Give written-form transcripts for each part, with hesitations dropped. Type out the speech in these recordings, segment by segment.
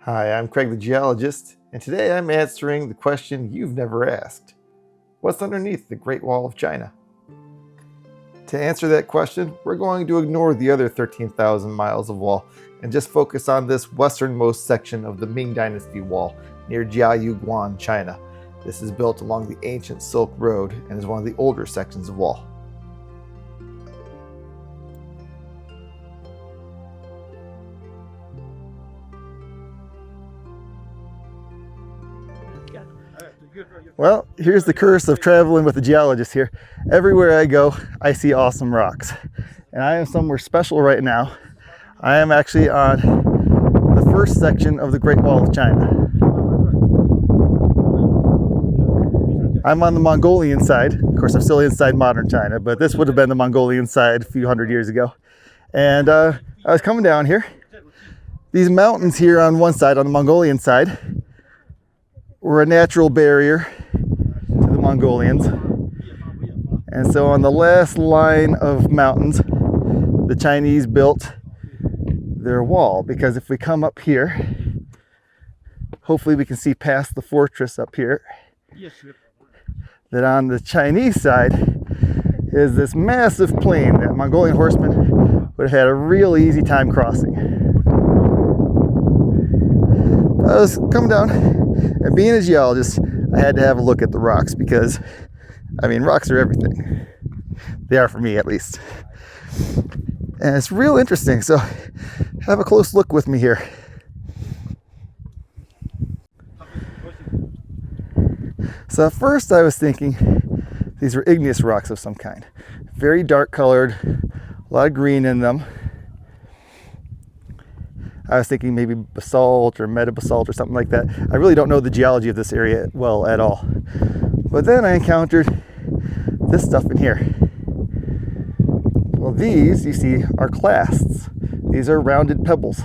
Hi, I'm Craig the Geologist, and today I'm answering the question you've never asked. What's underneath the Great Wall of China? To answer that question, we're going to ignore the other 13,000 miles of wall and just focus on this westernmost section of the Ming Dynasty wall near Jiayuguan, China. This is built along the ancient Silk Road and is one of the older sections of wall. Well, here's the curse of traveling with a geologist here. Everywhere I go, I see awesome rocks. And I am somewhere special right now. I am actually on the first section of the Great Wall of China. I'm on the Mongolian side. Of course, I'm still inside modern China, but this would have been the Mongolian side a few hundred years ago. And I was coming down here. These mountains here on one side, on the Mongolian side, were a natural barrier to the Mongolians. And so on the last line of mountains, the Chinese built their wall, because if we come up here, hopefully we can see past the fortress up here, that on the Chinese side is this massive plain that Mongolian horsemen would have had a real easy time crossing. I was coming down, and being a geologist, I had to have a look at the rocks because, I mean, rocks are everything. They are for me, at least. And it's real interesting, so have a close look with me here. So at first I was thinking these were igneous rocks of some kind. Very dark colored, a lot of green in them. I was thinking maybe basalt or meta-basalt or something like that. I really don't know the geology of this area well at all. But then I encountered this stuff in here. Well, these, you see, are clasts. These are rounded pebbles.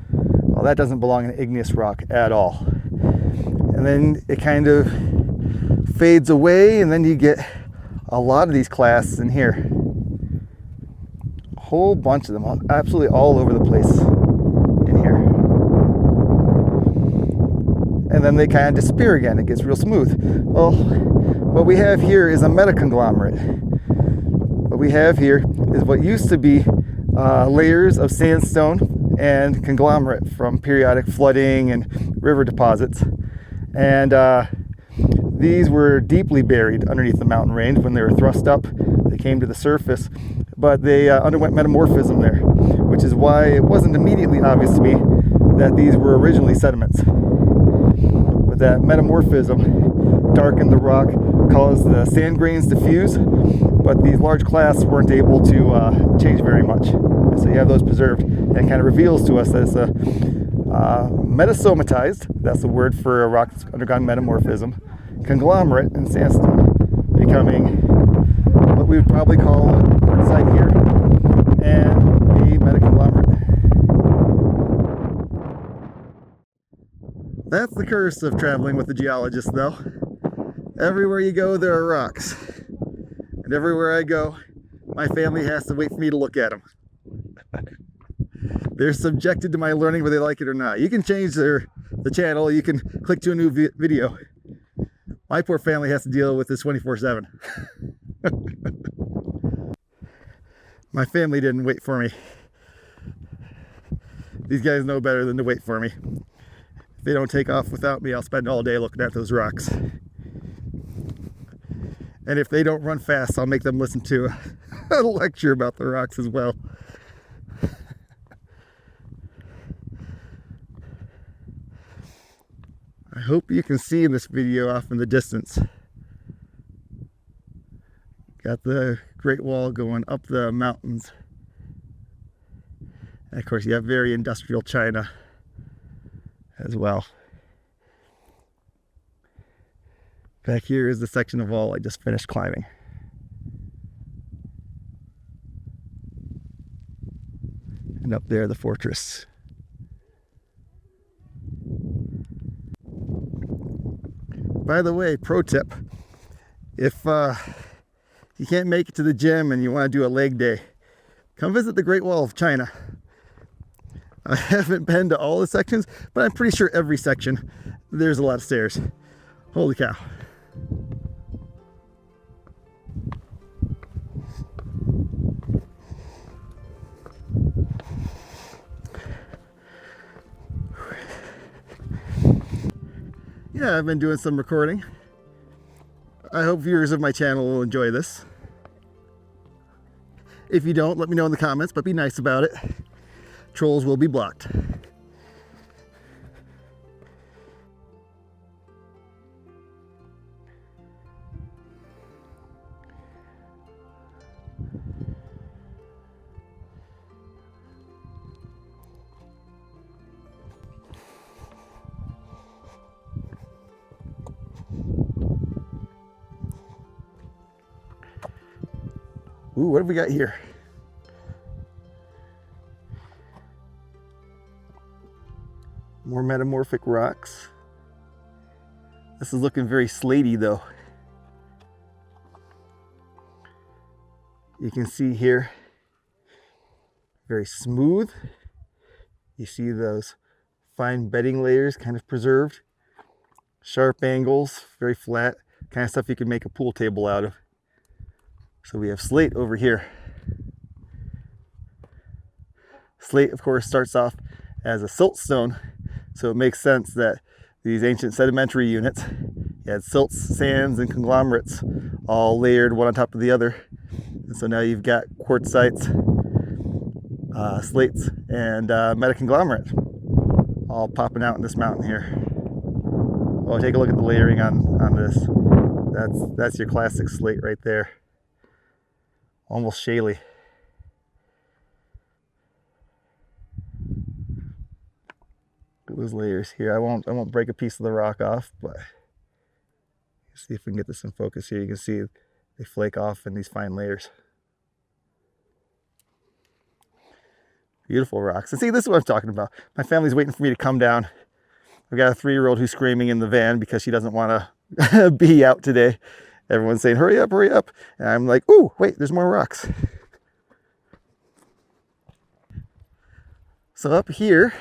Well, that doesn't belong in igneous rock at all. And then it kind of fades away, and then you get a lot of these clasts in here. A whole bunch of them, absolutely all over the place. And then they kind of disappear again. It gets real smooth. Well, what we have here is a meta-conglomerate. What we have here is what used to be layers of sandstone and conglomerate from periodic flooding and river deposits. And these were deeply buried underneath the mountain range. When they were thrust up, they came to the surface, but they underwent metamorphism there, which is why it wasn't immediately obvious to me that these were originally sediments. That metamorphism darkened the rock, caused the sand grains to fuse, but these large clasts weren't able to change very much. And so you have those preserved, and it kind of reveals to us that it's a metasomatized, that's the word for a rock that's undergone metamorphism, conglomerate in sandstone, becoming what we would probably call a quartzite here, and a metaconglomerate. That's the curse of traveling with a geologist, though. Everywhere you go, there are rocks. And everywhere I go, my family has to wait for me to look at them. They're subjected to my learning whether they like it or not. You can change the channel, you can click to a new video. My poor family has to deal with this 24/7. My family didn't wait for me. These guys know better than to wait for me. If they don't take off without me, I'll spend all day looking at those rocks. And if they don't run fast, I'll make them listen to a lecture about the rocks as well. I hope you can see in this video off in the distance. Got the Great Wall going up the mountains. And of course, you have very industrial China as well. Back here is the section of wall I just finished climbing. And up there, the fortress. By the way, pro tip, if you can't make it to the gym and you want to do a leg day, come visit the Great Wall of China. I haven't been to all the sections, but I'm pretty sure every section there's a lot of stairs. Holy cow. Yeah, I've been doing some recording. I hope viewers of my channel will enjoy this. If you don't, let me know in the comments, but be nice about it. Trolls will be blocked. Ooh, what have we got here? More metamorphic rocks. This is looking very slaty though. You can see here, very smooth. You see those fine bedding layers kind of preserved. Sharp angles, very flat, kind of stuff you can make a pool table out of. So we have slate over here. Slate, of course, starts off as a siltstone, so it makes sense that these ancient sedimentary units had silts, sands, and conglomerates all layered one on top of the other. And so now you've got quartzites, slates, and meta-conglomerate all popping out in this mountain here. Oh, take a look at the layering on this. That's your classic slate right there. Almost shaly. Look at those layers here. I won't break a piece of the rock off, but see if we can get this in focus here. You can see they flake off in these fine layers. Beautiful rocks. And see, this is what I'm talking about. My family's waiting for me to come down. I've got a 3-year-old who's screaming in the van because she doesn't want to be out today. Everyone's saying, hurry up, hurry up. And I'm like, ooh, wait, there's more rocks. So up here,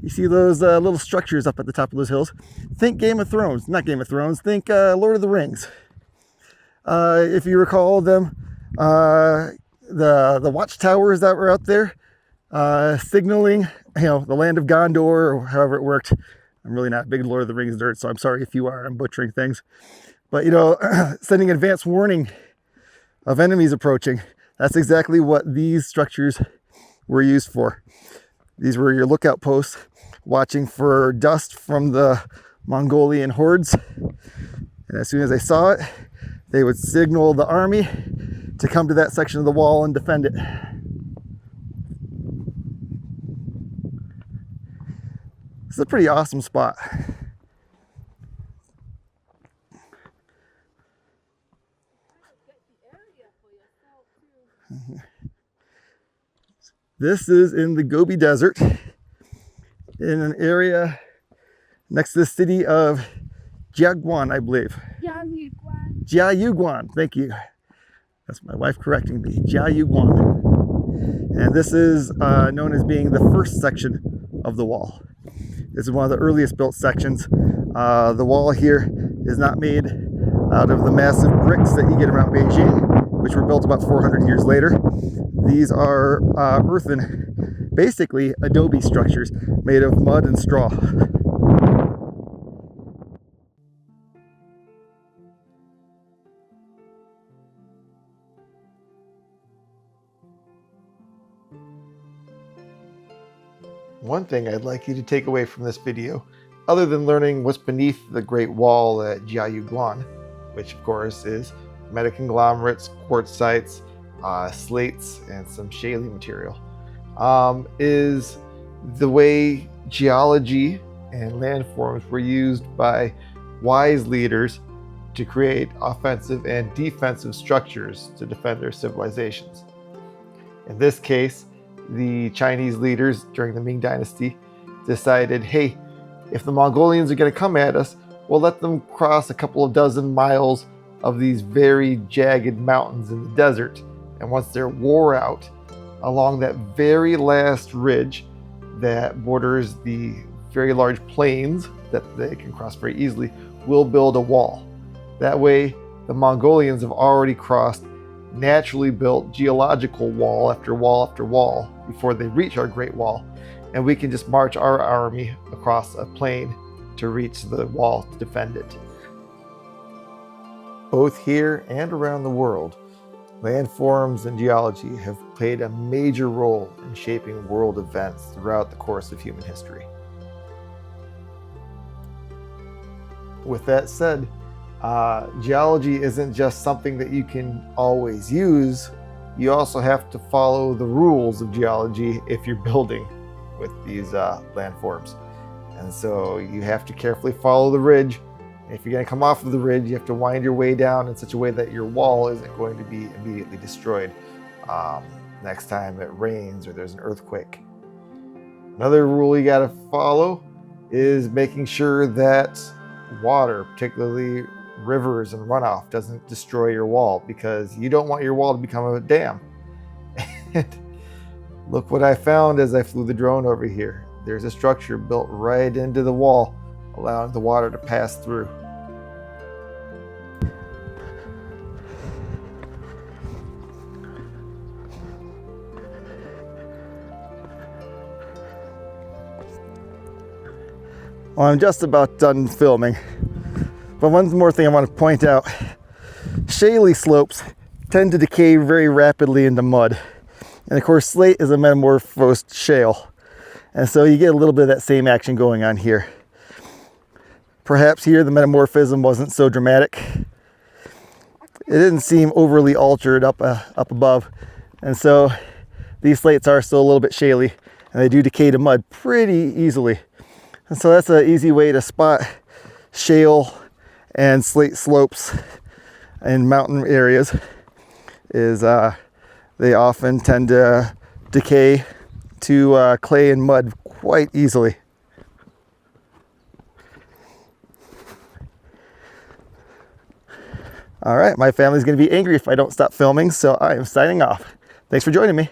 you see those little structures up at the top of those hills. Think Game of Thrones, not Game of Thrones, think Lord of the Rings. If you recall them, the watchtowers that were out there, signaling, the land of Gondor, or however it worked. I'm really not a big Lord of the Rings nerd, so I'm sorry if you are, I'm butchering things. But, sending advance warning of enemies approaching. That's exactly what these structures were used for. These were your lookout posts, watching for dust from the Mongolian hordes. And as soon as they saw it, they would signal the army to come to that section of the wall and defend it. It's a pretty awesome spot. This is in the Gobi Desert, in an area next to the city of Jiayuguan, I believe. Jiayuguan. Jiayuguan, thank you. That's my wife correcting me. Jiayuguan. And this is known as being the first section of the wall. This is one of the earliest built sections. The wall here is not made out of the massive bricks that you get around Beijing, which were built about 400 years later. These are earthen, basically adobe structures made of mud and straw. One thing I'd like you to take away from this video, other than learning what's beneath the Great Wall at Jiayuguan, which of course is meta-conglomerates, quartzites, slates, and some shaly material, is the way geology and landforms were used by wise leaders to create offensive and defensive structures to defend their civilizations. In this case, the Chinese leaders during the Ming Dynasty decided, hey, if the Mongolians are going to come at us, we'll let them cross a couple of dozen miles of these very jagged mountains in the desert. And once they're wore out, along that very last ridge that borders the very large plains that they can cross very easily, will build a wall. That way, the Mongolians have already crossed naturally built geological wall after wall after wall before they reach our Great Wall, and we can just march our army across a plain to reach the wall to defend it. Both here and around the world, landforms and geology have played a major role in shaping world events throughout the course of human history. With that said, geology isn't just something that you can always use. You also have to follow the rules of geology if you're building with these landforms. And so you have to carefully follow the ridge. If you're going to come off of the ridge, you have to wind your way down in such a way that your wall isn't going to be immediately destroyed next time it rains or there's an earthquake. Another rule you got to follow is making sure that water, particularly rivers and runoff, doesn't destroy your wall, because you don't want your wall to become a dam. And look what I found as I flew the drone over here. There's a structure built right into the wall, allowing the water to pass through. Well, I'm just about done filming. But one more thing I want to point out. Shaly slopes tend to decay very rapidly into mud. And of course, slate is a metamorphosed shale. And so you get a little bit of that same action going on here. Perhaps here the metamorphism wasn't so dramatic. It didn't seem overly altered up above. And so these slates are still a little bit shaly, and they do decay to mud pretty easily. And so that's an easy way to spot shale and slate slopes in mountain areas, is they often tend to decay to clay and mud quite easily. All right, my family's going to be angry if I don't stop filming, so I am signing off. Thanks for joining me.